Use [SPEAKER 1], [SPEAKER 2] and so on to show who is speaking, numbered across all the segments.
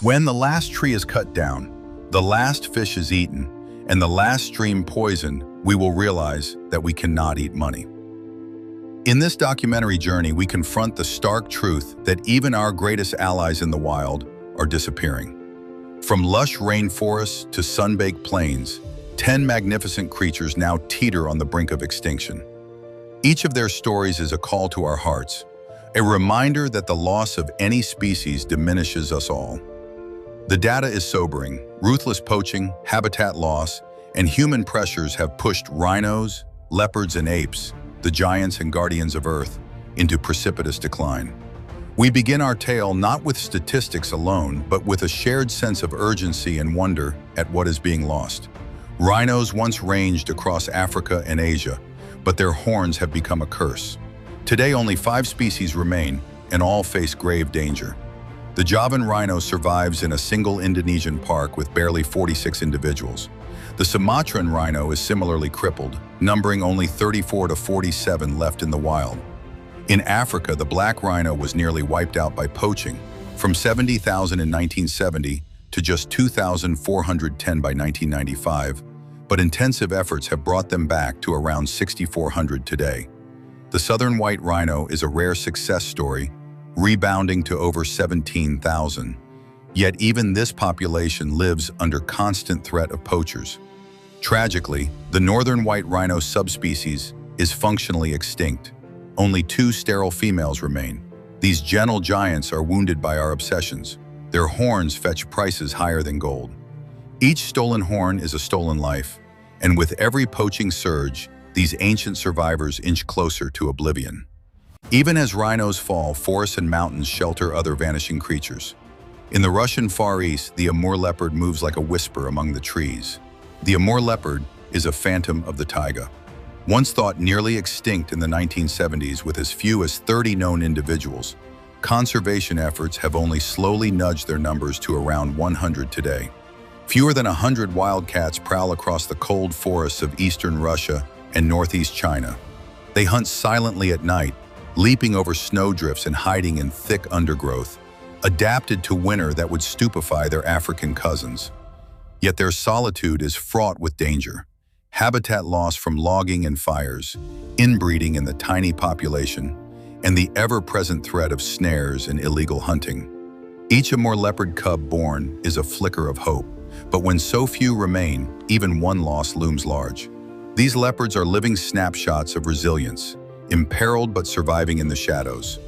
[SPEAKER 1] When the last tree is cut down, the last fish is eaten, and the last stream poisoned, we will realize that we cannot eat money. In this documentary journey, we confront the stark truth that even our greatest allies in the wild are disappearing. From lush rainforests to sun-baked plains, 10 magnificent creatures now teeter on the brink of extinction. Each of their stories is a call to our hearts, a reminder that the loss of any species diminishes us all. The data is sobering. Ruthless poaching, habitat loss, and human pressures have pushed rhinos, leopards, and apes, the giants and guardians of Earth, into precipitous decline. We begin our tale not with statistics alone, but with a shared sense of urgency and wonder at what is being lost. Rhinos once ranged across Africa and Asia, but their horns have become a curse. Today, only 5 species remain, and all face grave danger. The Javan rhino survives in a single Indonesian park with barely 46 individuals. The Sumatran rhino is similarly crippled, numbering only 34 to 47 left in the wild. In Africa, the black rhino was nearly wiped out by poaching, from 70,000 in 1970 to just 2,410 by 1995, but intensive efforts have brought them back to around 6,400 today. The southern white rhino is a rare success story, rebounding to over 17,000. Yet even this population lives under constant threat of poachers. Tragically, the northern white rhino subspecies is functionally extinct. Only 2 sterile females remain. These gentle giants are wounded by our obsessions. Their horns fetch prices higher than gold. Each stolen horn is a stolen life, and with every poaching surge, these ancient survivors inch closer to oblivion. Even as rhinos fall, forests and mountains shelter other vanishing creatures. In the Russian Far East, the Amur leopard moves like a whisper among the trees. The Amur leopard is a phantom of the taiga. Once thought nearly extinct in the 1970s with as few as 30 known individuals, conservation efforts have only slowly nudged their numbers to around 100 today. Fewer than 100 wildcats prowl across the cold forests of eastern Russia and northeast China. They hunt silently at night, leaping over snowdrifts and hiding in thick undergrowth, adapted to winter that would stupefy their African cousins. Yet their solitude is fraught with danger. Habitat loss from logging and fires, inbreeding in the tiny population, and the ever-present threat of snares and illegal hunting. Each Amore leopard cub born is a flicker of hope, but when so few remain, even one loss looms large. These leopards are living snapshots of resilience, imperiled but surviving in the shadows.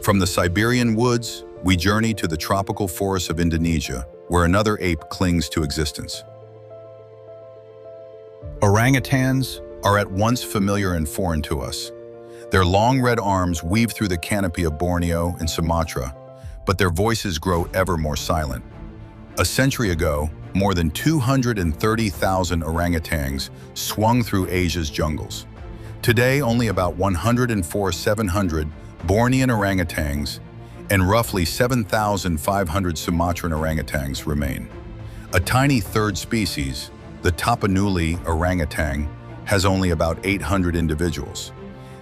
[SPEAKER 1] From the Siberian woods, we journey to the tropical forests of Indonesia, where another ape clings to existence. Orangutans are at once familiar and foreign to us. Their long red arms weave through the canopy of Borneo and Sumatra, but their voices grow ever more silent. A century ago, more than 230,000 orangutans swung through Asia's jungles. Today, only about 104,700 Bornean orangutans and roughly 7,500 Sumatran orangutans remain. A tiny third species, the Tapanuli orangutan, has only about 800 individuals.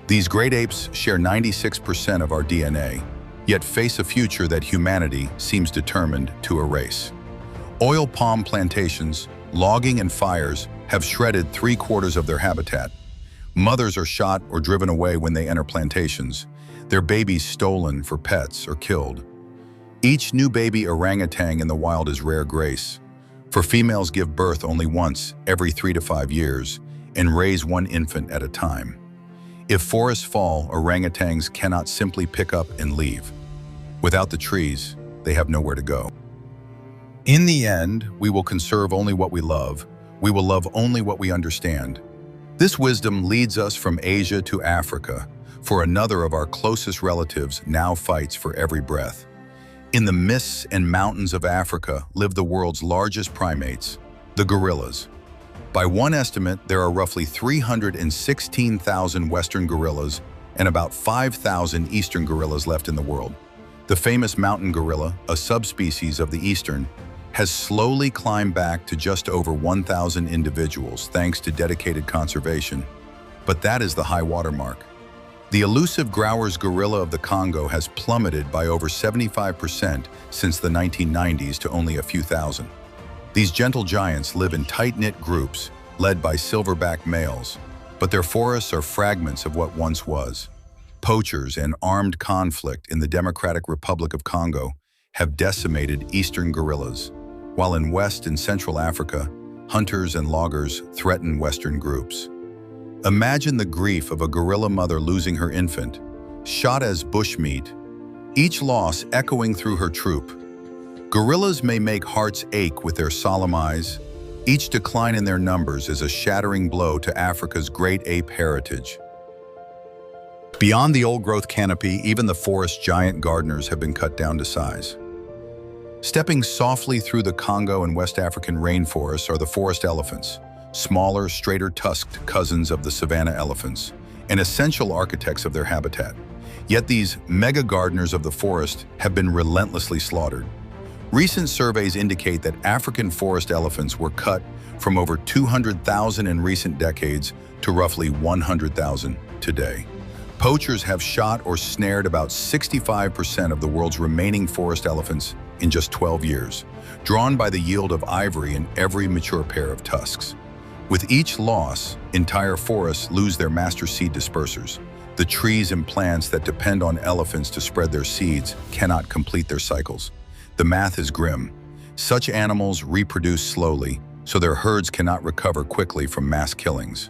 [SPEAKER 1] These great apes share 96% of our DNA, yet face a future that humanity seems determined to erase. Oil palm plantations, logging and fires have shredded 3/4 of their habitat. Mothers are shot or driven away when they enter plantations, their babies stolen for pets or killed. Each new baby orangutan in the wild is rare grace, for females give birth only once every 3 to 5 years and raise one infant at a time. If forests fall, orangutans cannot simply pick up and leave. Without the trees, they have nowhere to go. In the end, we will conserve only what we love. We will love only what we understand. This wisdom leads us from Asia to Africa, for another of our closest relatives now fights for every breath. In the mists and mountains of Africa live the world's largest primates, the gorillas. By one estimate, there are roughly 316,000 Western gorillas and about 5,000 Eastern gorillas left in the world. The famous mountain gorilla, a subspecies of the Eastern, has slowly climbed back to just over 1,000 individuals thanks to dedicated conservation. But that is the high water mark. The elusive Growers gorilla of the Congo has plummeted by over 75% since the 1990s to only a few thousand. These gentle giants live in tight-knit groups, led by silverback males, but their forests are fragments of what once was. Poachers and armed conflict in the Democratic Republic of Congo have decimated eastern gorillas, while in West and Central Africa, hunters and loggers threaten western groups. Imagine the grief of a gorilla mother losing her infant, shot as bushmeat, each loss echoing through her troop. Gorillas may make hearts ache with their solemn eyes. Each decline in their numbers is a shattering blow to Africa's great ape heritage. Beyond the old-growth canopy, even the forest giant gardeners have been cut down to size. Stepping softly through the Congo and West African rainforests are the forest elephants, smaller, straighter-tusked cousins of the savanna elephants, and essential architects of their habitat. Yet these mega gardeners of the forest have been relentlessly slaughtered. Recent surveys indicate that African forest elephants were cut from over 200,000 in recent decades to roughly 100,000 today. Poachers have shot or snared about 65% of the world's remaining forest elephants in just 12 years, drawn by the yield of ivory in every mature pair of tusks. With each loss, entire forests lose their master seed dispersers. The trees and plants that depend on elephants to spread their seeds cannot complete their cycles. The math is grim. Such animals reproduce slowly, so their herds cannot recover quickly from mass killings.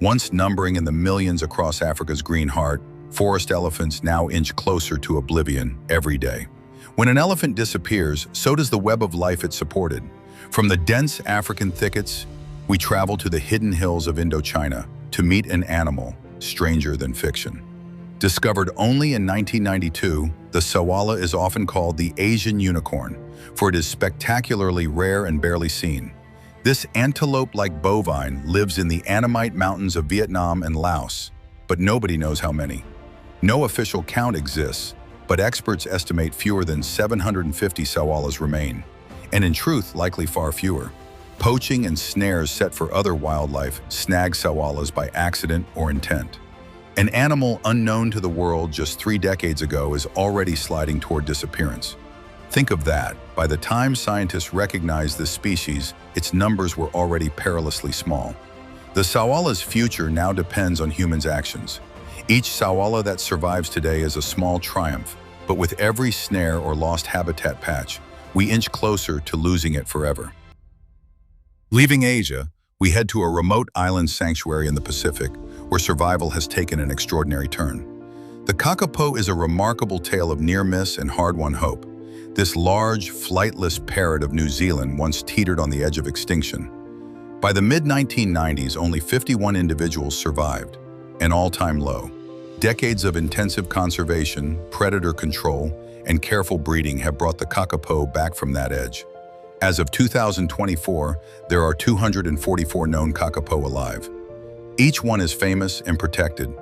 [SPEAKER 1] Once numbering in the millions across Africa's green heart, forest elephants now inch closer to oblivion every day. When an elephant disappears, so does the web of life it supported. From the dense African thickets, we travel to the hidden hills of Indochina to meet an animal stranger than fiction. Discovered only in 1992, the Sawala is often called the Asian unicorn, for it is spectacularly rare and barely seen. This antelope-like bovine lives in the Annamite Mountains of Vietnam and Laos, but nobody knows how many. No official count exists, but experts estimate fewer than 750 sawalas remain, and in truth, likely far fewer. Poaching and snares set for other wildlife snag sawalas by accident or intent. An animal unknown to the world just 3 decades ago is already sliding toward disappearance. Think of that. By the time scientists recognized this species, its numbers were already perilously small. The sawala's future now depends on humans' actions. Each sawala that survives today is a small triumph, but with every snare or lost habitat patch, we inch closer to losing it forever. Leaving Asia, we head to a remote island sanctuary in the Pacific, where survival has taken an extraordinary turn. The Cockapo is a remarkable tale of near-miss and hard-won hope. This large, flightless parrot of New Zealand once teetered on the edge of extinction. By the mid-1990s, only 51 individuals survived, an all-time low. Decades of intensive conservation, predator control, and careful breeding have brought the Cockapo back from that edge. As of 2024, there are 244 known Cockapo alive. Each one is famous and protected.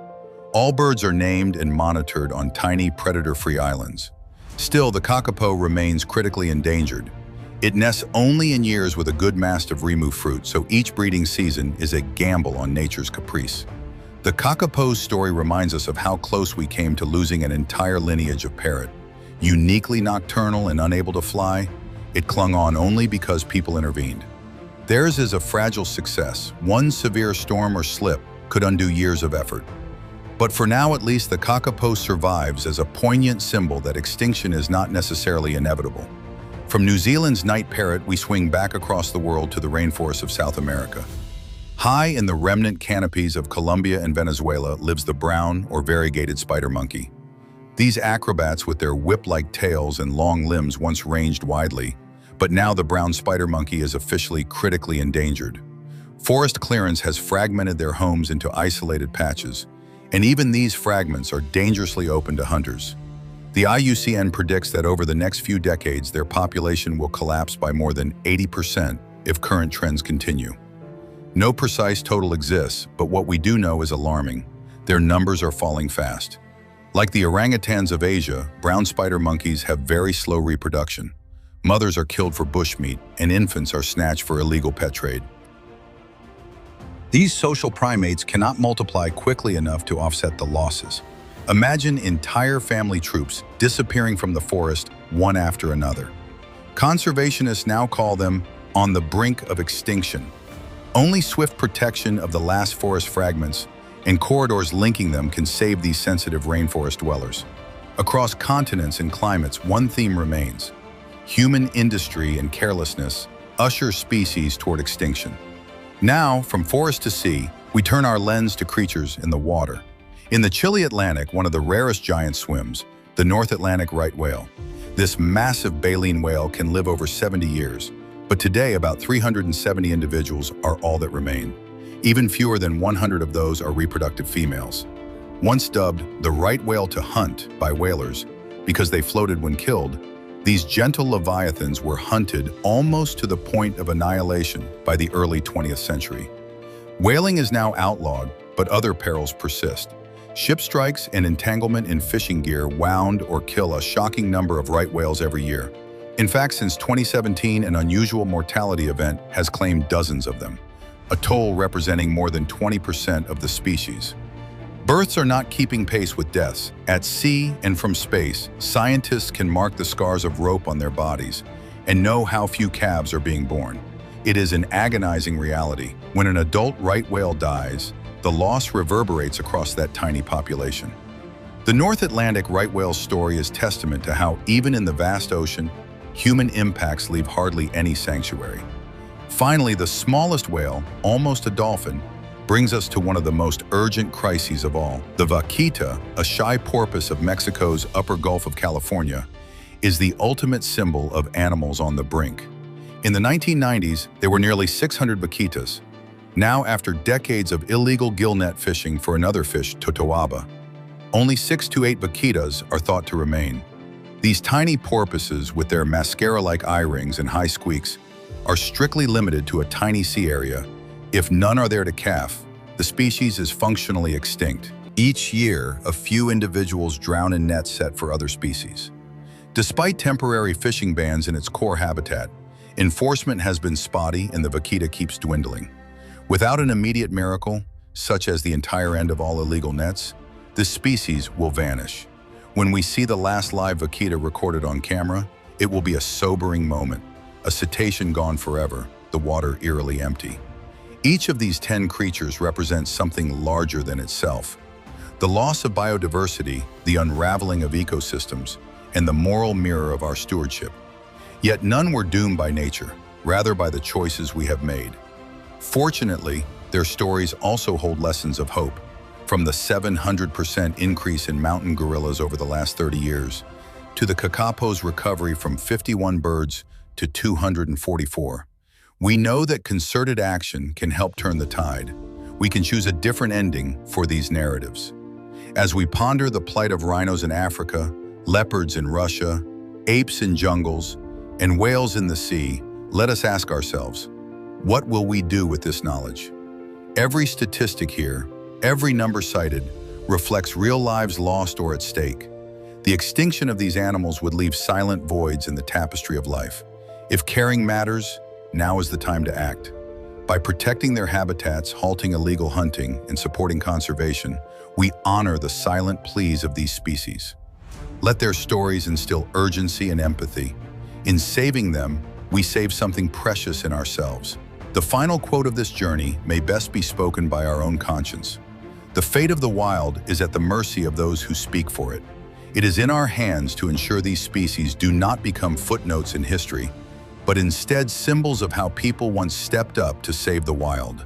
[SPEAKER 1] All birds are named and monitored on tiny predator-free islands. Still, the Cockapo remains critically endangered. It nests only in years with a good mast of rimu fruit, so each breeding season is a gamble on nature's caprice. The Cockapo's story reminds us of how close we came to losing an entire lineage of parrot. Uniquely nocturnal and unable to fly, it clung on only because people intervened. Theirs is a fragile success. One severe storm or slip could undo years of effort. But for now, at least, the Cockapo survives as a poignant symbol that extinction is not necessarily inevitable. From New Zealand's night parrot, we swing back across the world to the rainforests of South America. High in the remnant canopies of Colombia and Venezuela lives the brown or variegated spider monkey. These acrobats with their whip-like tails and long limbs once ranged widely, but now the brown spider monkey is officially critically endangered. Forest clearance has fragmented their homes into isolated patches, and even these fragments are dangerously open to hunters. The IUCN predicts that over the next few decades, their population will collapse by more than 80% if current trends continue. No precise total exists, but what we do know is alarming. Their numbers are falling fast. Like the orangutans of Asia, brown spider monkeys have very slow reproduction. Mothers are killed for bushmeat, and infants are snatched for illegal pet trade. These social primates cannot multiply quickly enough to offset the losses. Imagine entire family troops disappearing from the forest one after another. Conservationists now call them on the brink of extinction. Only swift protection of the last forest fragments and corridors linking them can save these sensitive rainforest dwellers. Across continents and climates, one theme remains. Human industry and carelessness usher species toward extinction. Now, from forest to sea, we turn our lens to creatures in the water. In the chilly Atlantic, one of the rarest giants swims, the North Atlantic right whale. This massive baleen whale can live over 70 years, but today about 370 individuals are all that remain. Even fewer than 100 of those are reproductive females. Once dubbed the right whale to hunt by whalers because they floated when killed, these gentle leviathans were hunted almost to the point of annihilation by the early 20th century. Whaling is now outlawed, but other perils persist. Ship strikes and entanglement in fishing gear wound or kill a shocking number of right whales every year. In fact, since 2017, an unusual mortality event has claimed dozens of them, a toll representing more than 20% of the species. Births are not keeping pace with deaths. At sea and from space, scientists can mark the scars of rope on their bodies and know how few calves are being born. It is an agonizing reality. When an adult right whale dies, the loss reverberates across that tiny population. The North Atlantic right whale story is testament to how, even in the vast ocean, human impacts leave hardly any sanctuary. Finally, the smallest whale, almost a dolphin, brings us to one of the most urgent crises of all. The Vakita, a shy porpoise of Mexico's upper Gulf of California, is the ultimate symbol of animals on the brink. In the 1990s, there were nearly 600 vaquitas. Now, after decades of illegal gillnet fishing for another fish, totoaba, only 6 to 8 vaquitas are thought to remain. These tiny porpoises, with their mascara-like eye rings and high squeaks, are strictly limited to a tiny sea area. If none are there to calf, the species is functionally extinct. Each year, a few individuals drown in nets set for other species. Despite temporary fishing bans in its core habitat, enforcement has been spotty and the vaquita keeps dwindling. Without an immediate miracle, such as the entire end of all illegal nets, this species will vanish. When we see the last live vaquita recorded on camera, it will be a sobering moment, a cetacean gone forever, the water eerily empty. Each of these 10 creatures represents something larger than itself. The loss of biodiversity, the unraveling of ecosystems, and the moral mirror of our stewardship. Yet none were doomed by nature, rather by the choices we have made. Fortunately, their stories also hold lessons of hope. From the 700% increase in mountain gorillas over the last 30 years, to the Cockapo's recovery from 51 birds to 244. We know that concerted action can help turn the tide. We can choose a different ending for these narratives. As we ponder the plight of rhinos in Africa, leopards in Russia, apes in jungles, and whales in the sea, let us ask ourselves, what will we do with this knowledge? Every statistic here, every number cited, reflects real lives lost or at stake. The extinction of these animals would leave silent voids in the tapestry of life. If caring matters, now is the time to act. By protecting their habitats, halting illegal hunting, and supporting conservation, we honor the silent pleas of these species. Let their stories instill urgency and empathy. In saving them, we save something precious in ourselves. The final quote of this journey may best be spoken by our own conscience. The fate of the wild is at the mercy of those who speak for it. It is in our hands to ensure these species do not become footnotes in history, but instead symbols of how people once stepped up to save the wild.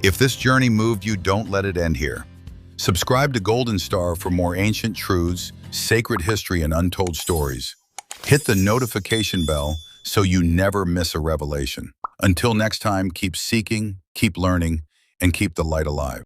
[SPEAKER 1] If this journey moved you, don't let it end here. Subscribe to Golden Star for more ancient truths, sacred history, and untold stories. Hit the notification bell so you never miss a revelation. Until next time, keep seeking, keep learning, and keep the light alive.